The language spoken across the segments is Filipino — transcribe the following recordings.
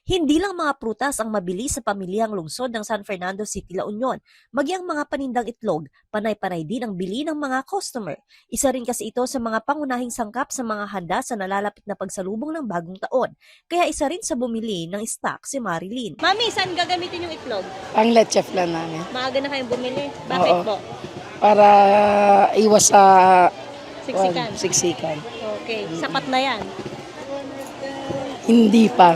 Hindi lang mga prutas ang mabili sa pamilyang lungsod ng San Fernando City, La Union, maging ang mga panindang itlog, panay-panay din ang bili ng mga customer. Isa rin kasi ito sa mga pangunahing sangkap sa mga handa sa nalalapit na pagsalubong ng bagong taon. Kaya isa rin sa bumili ng stock si Marilyn. Mami, saan gagamitin yung itlog? Ang leche flan namin. Maaga na kayong bumili. Bakit Oo. po? Para iwas sa Siksikan. siksikan. Okay, sapat na yan. Hindi pa.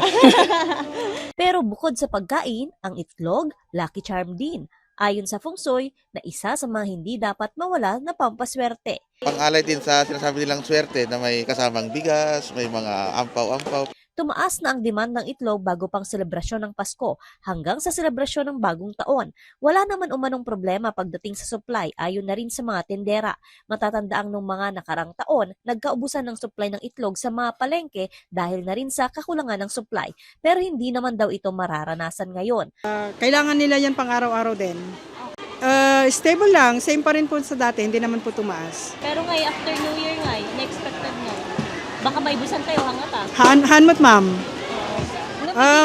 Pero bukod sa pagkain, ang itlog, lucky charm din. Ayon sa Feng Shui, na isa sa mga hindi dapat mawala na pampaswerte. Pang-alay din sa sinasabi nilang swerte na may kasamang bigas, may mga ampaw-ampaw. Tumaas na ang demand ng itlog bago pang selebrasyon ng Pasko hanggang sa selebrasyon ng bagong taon. Wala naman umanong problema pagdating sa supply ayon na rin sa mga tendera. Matatandaang nung mga nakarang taon, nagkaubusan ng supply ng itlog sa mga palengke dahil na rin sa kakulangan ng supply. Pero hindi naman daw ito mararanasan ngayon. Kailangan nila yan pang araw-araw din. Stable lang, same pa rin po sa dati, hindi naman po tumaas. Pero ngayon, after New Year nga, unexpected nga. Baka maibusan kayo hangat Hanmat ma'am.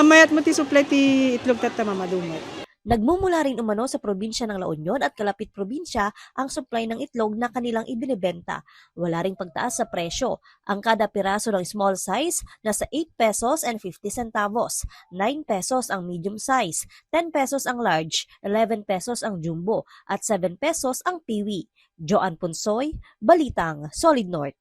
Mayat mo ti supply ti itlog tata mamadumot. Nagmumula rin umano sa probinsya ng La Union at kalapit probinsya ang supply ng itlog na kanilang ibinibenta. Wala ring pagtaas sa presyo. Ang kada piraso ng small size nasa 8 pesos and 50 centavos, 9 pesos ang medium size, 10 pesos ang large, 11 pesos ang jumbo at 7 pesos ang piwi. Joan Punsoy, Balitang Solid North.